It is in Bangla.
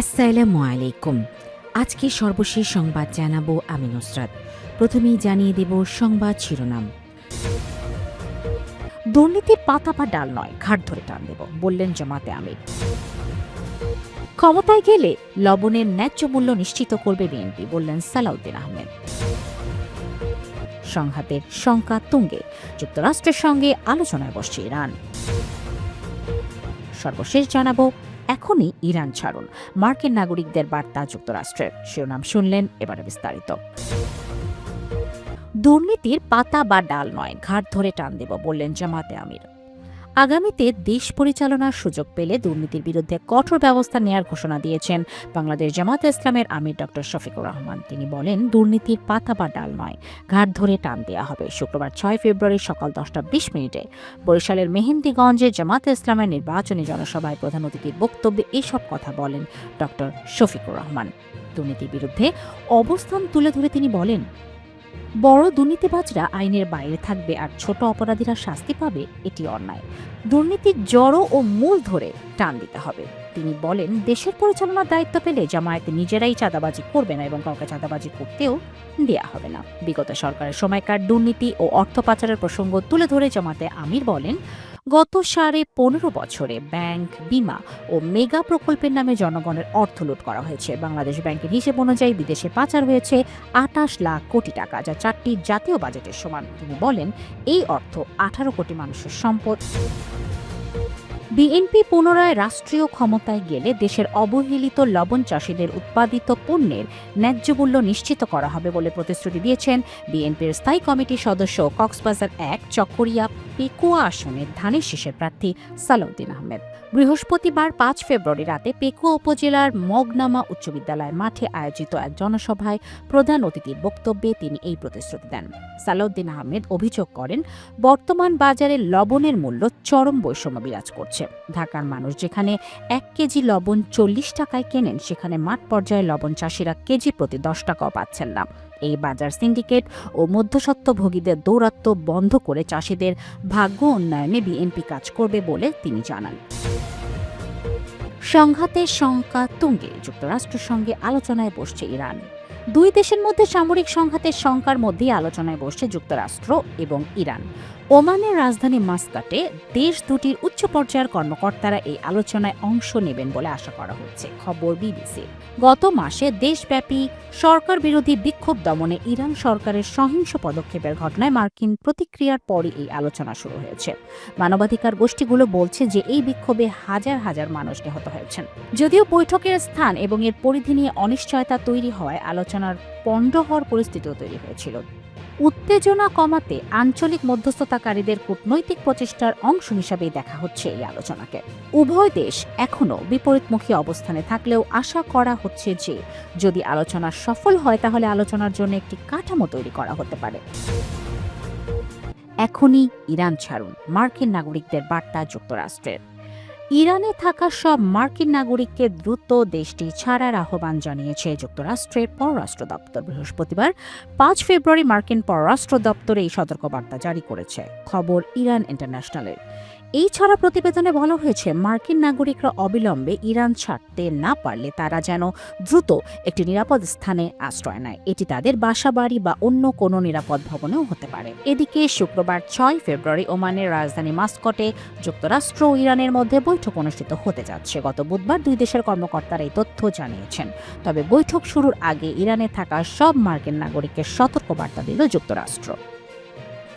আসসালামু আলাইকুম। আজকে সর্বশেষ সংবাদ জানাবো আমি নুসরাত। প্রথমেই জানিয়ে দেব সংবাদ শিরোনাম। দুর্নীতির পাতা বা ডাল নয়, ঘাট ধরে টান দেব বললেন জামাতে আমির। ক্ষমতায় গেলে লবণের ন্যায্য মূল্য নিশ্চিত করবে বিএনপি বললেন সালাউদ্দিন আহমেদ। সংঘাতের শঙ্কা তুঙ্গে, যুক্তরাষ্ট্রের সঙ্গে আলোচনায় বসছে ইরান। সর্বশেষ জানাবো এখনই ইরান ছাড়ুন, মার্কিন নাগরিকদের বার্তা যুক্তরাষ্ট্রের। শিরোনাম শুনলেন, এবারে বিস্তারিত। দুর্নীতির পাতা বা ডাল নয়, ঘাট ধরে টান দেব বললেন জামাতে আমির। আগামীতে দেশ পরিচালনার সুযোগ পেলে দুর্নীতির বিরুদ্ধে কঠোর ব্যবস্থা নেয়ার ঘোষণা দিয়েছেন বাংলাদেশ জামাতে ইসলামের আমির ডক্টর শফিকুর রহমান। তিনি বলেন, দুর্নীতির পাতা বা ডাল নয়, ঘাট ধরে টান দেওয়া হবে। শুক্রবার 6 ফেব্রুয়ারি সকাল 10:20 বরিশালের মেহেন্দিগঞ্জে জামাতে ইসলামের নির্বাচনী জনসভায় প্রধান অতিথির বক্তব্যে এসব কথা বলেন ডক্টর শফিকুর রহমান। দুর্নীতির বিরুদ্ধে অবস্থান তুলে ধরে তিনি বলেন, বড় দুর্নীতিবাজরা আইনের বাইরে থাকবে আর ছোট অপরাধীরা শাস্তি পাবে, এটি অন্যায়। দুর্নীতির জড় ও মূল ধরে টান দিতে হবে। তিনি বলেন, দেশের পরিচালনার দায়িত্ব পেলে জামায়াত নিজেরাই চাঁদাবাজি করবে না এবং কাউকে চাঁদাবাজি করতেও দেয়া হবে না। বিগত সরকারের সময়কার দুর্নীতি ও অর্থ পাচারের প্রসঙ্গ তুলে ধরে জামাতে আমির বলেন, গত 15.5 বছরে ব্যাংক, বিমা ও মেগা প্রকল্পের নামে জনগণের অর্থ লুট করা হয়েছে। বাংলাদেশ ব্যাংকের হিসেব অনুযায়ী বিদেশে পাচার হয়েছে 28 লাখ কোটি টাকা, যা 4টি জাতীয় বাজেটের সমান। তিনি বলেন, এই অর্থ 18 কোটি মানুষের সম্পদ। বিএনপি পুনরায় রাষ্ট্রীয় ক্ষমতায় গেলে দেশের অবহেলিত লবণ চাষীদের উৎপাদিত পণ্যের ন্যায্য মূল্য নিশ্চিত করা হবে বলে প্রতিশ্রুতি দিয়েছেন বিএনপির স্থায়ী কমিটির সদস্য কক্সবাজার 1 চকরিয়া পেকুয়া আসনের ধানের শীষের প্রার্থী সালাউদ্দিন আহমেদ। বৃহস্পতিবার 5 ফেব্রুয়ারি রাতে পেকুয়া উপজেলার মগনামা উচ্চ বিদ্যালয় মাঠে আয়োজিত এক জনসভায় প্রধান অতিথির বক্তব্যে তিনি এই প্রতিশ্রুতি দেন। সালাউদ্দিন আহমেদ অভিযোগ করেন, বর্তমান বাজারে লবণের মূল্য চরম বৈষম্য বিরাজ করছে। ঢাকার মানুষ যেখানে 1 কেজি লবণ 40 টাকায় কেনেন, সেখানে মাঠ পর্যায়ে লবণ চাষিরা কেজি প্রতি 10 টাকাও পাচ্ছেন না। এই বাজার সিন্ডিকেট ও মধ্যস্বত্বভোগীদের দৌরাত্ম্য বন্ধ করে চাষিদের ভাগ্য উন্নয়নে বিএনপি কাজ করবে বলে তিনি জানান। সংঘাতের শঙ্কা তুঙ্গে, যুক্তরাষ্ট্রের সঙ্গে আলোচনায় বসছে ইরান। দুই দেশের মধ্যে সামরিক সংঘাতের শঙ্কার মধ্যেই আলোচনায় বসছে যুক্তরাষ্ট্র এবং ইরান। ওমানের রাজধানী মাস্কাটে দেশ দুটির উচ্চ পর্যায়ের কর্মকর্তারা এই আলোচনায় অংশ নেবেন বলে আশা করা হচ্ছে, খবর বিবিসি। গত মাসে দেশব্যাপী সরকার বিরোধী বিক্ষোভ দমনে ইরান সরকারের সহিংস পদক্ষেপের ঘটনায় মার্কিন প্রতিক্রিয়ার পরই এই আলোচনা শুরু হয়েছে। মানবাধিকার গোষ্ঠীগুলো বলছে যে এই বিক্ষোভে হাজার হাজার মানুষ নিহত হয়েছেন। যদিও বৈঠকের স্থান এবং এর পরিধি নিয়ে অনিশ্চয়তা তৈরি হওয়ায় আলোচনার পণ্ড হওয়ার পরিস্থিতিও তৈরি হয়েছিল। উত্তেজনা কমাতে আঞ্চলিক মধ্যস্থতাকারীদের কূটনৈতিক প্রচেষ্টার অংশ হিসাবেই দেখা হচ্ছে এই আলোচনাকে। উভয় দেশ এখনও বিপরীতমুখী অবস্থানে থাকলেও আশা করা হচ্ছে যে যদি আলোচনা সফল হয় তাহলে আলোচনার জন্য একটি কাঠামো তৈরি করা হতে পারে। এখনই ইরান ছাড়ুন, মার্কিন নাগরিকদের বার্তা যুক্তরাষ্ট্রের। ইরানে থাকা সব মার্কিন নাগরিককে দ্রুত দেশটি ছাড়ার আহ্বান জানিয়েছে যুক্তরাষ্ট্রের পররাষ্ট্র দপ্তর। বৃহস্পতিবার 5 ফেব্রুয়ারি মার্কিন পররাষ্ট্র দপ্তর এই সতর্কবার্তা জারি করেছে, খবর ইরান ইন্টারন্যাশনালের। এই ছাড়া প্রতিবেদনে বলা হয়েছে, মার্কিন নাগরিকরা অবিলম্বে ইরান ছাড়তে না পারলে তারা যেন দ্রুত একটি নিরাপদ স্থানে আশ্রয় নেয়। এটি তাদের বাসাবাড়ি বা অন্য কোনো নিরাপদ ভবনেও হতে পারে। এদিকে শুক্রবার 6 ফেব্রুয়ারি ওমানের রাজধানী মাস্কটে যুক্তরাষ্ট্র ও ইরানের মধ্যে বৈঠক অনুষ্ঠিত হতে যাচ্ছে। গত বুধবার দুই দেশের কর্মকর্তারা এই তথ্য জানিয়েছেন। তবে বৈঠক শুরুর আগে ইরানে থাকা সব মার্কিন নাগরিককে সতর্কবার্তা দিল যুক্তরাষ্ট্র।